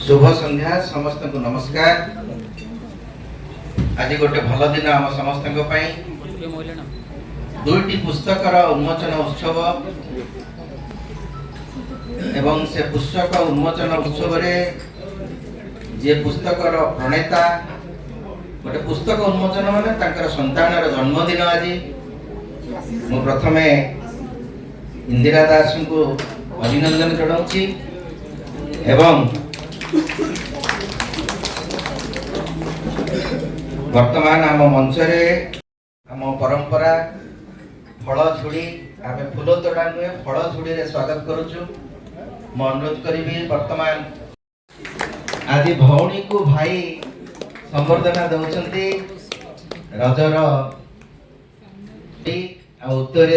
शुभ संध्या समस्त को नमस्कार। आज गोटे भल दिन आम समस्त दुईटी पुस्तकर उन्मोचन उत्सव एवं से पुस्तक उन्मोचन उत्सव रे जे पुस्तकर प्रणेता गोटे पुस्तक उन्मोचन माने तांकर संतानर जन्मदिन। आज मु प्रथमे इंदिरा दास को अभिनंदन जनाऊँगी एवं वर्तमान आम मंच रे आम परंपरा फल झुड़ी आम फूल तोड़ा नुहे फल झुड़ी रे स्वागत करुचु। मु अनुरोध करी वर्तमान आदि भौणी को भाई संबर्धना दौरान रजर उत्तर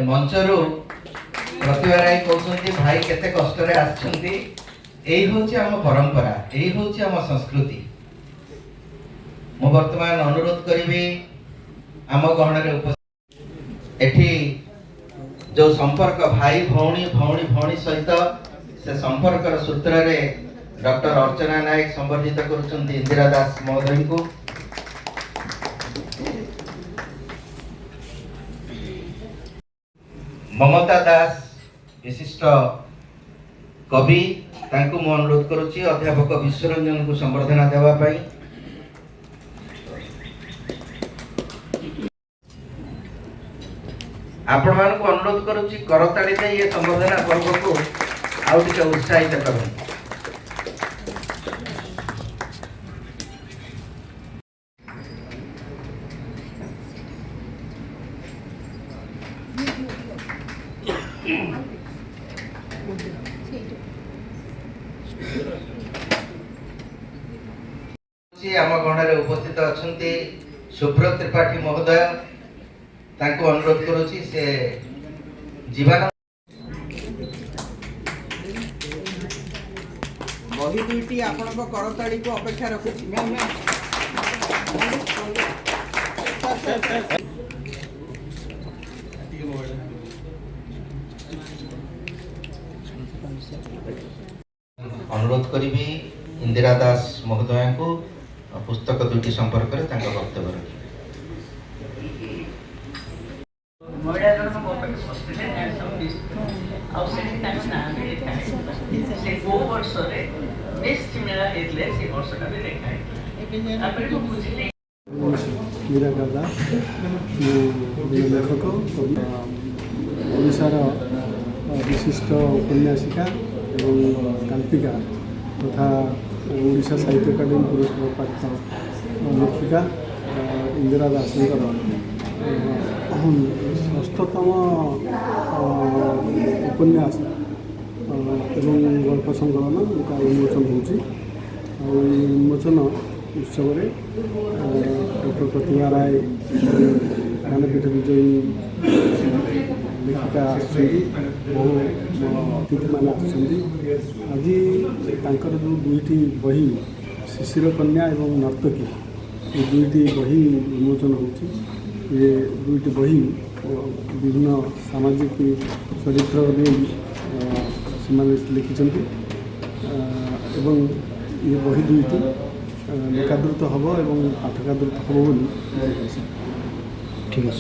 मंचरू प्रतिभा राय कहते भाई केते कष्ट रे आछंती। यही हूँ आम परंपरा, यही हूँ आम संस्कृति। मु वर्तमान अनुरोध करी आम गहन एठी जो संपर्क भाई भौणी भौणी भौणी सहित से संपर्क सूत्र रे डॉक्टर अर्चना नायक संबर्धित करुछंती इंदिरा दास महोदय को। ममता दास विशिष्ट कवि तांको मु अनुरोध करुछि अध्यापक विश्वरंजन को संबर्धना देवा पाई। आपण मान को अनुरोध करुछि करताली दे ये संबर्धना पर्व को आउ टिके उत्साहित करबो। आम गणरे उपस्थित अछंती सुब्रत त्रिपाठी महोदय तांको अनुरोध करुछि से जीवन बही दुईटी आपनको करताली को अपेक्षा रखुछि। मैम अनुरोध करी इंदिरा दास महोदय को पुस्तक दुईटी संपर्क में वक्तव्य रखी। महिला जन को वर्ष बेस्ट मेला से वर्षटा भी मीरा गदा लेखक ओडिशार विशिष्ट उपन्यासिका एवं काल्पिका तथा ओडिशा साहित्य अकादेमी पुरस्कार प्राप्त लेखिका इंदिरा दासଙ୍କର षष्ठतम उपन्यास एवं गल्प संकलन उन्मोचन होउछि। उन्मोचन उत्सव डॉक्टर प्रतिभा राय ज्ञानपीठ विजयी लेखिका बहु अतिथि मैंने आज जो दुईटी बही शिशिर कन्या एवं नर्तकी ये दुईटी बही उन्मोचन होउछि। ये दुईटी बही विभिन्न सामाजिक चरित्र से लिखिछन्ति एवं ये बही दुईटी लेखादृत हम एवं पाठकादृत हम बोली। ठीक है।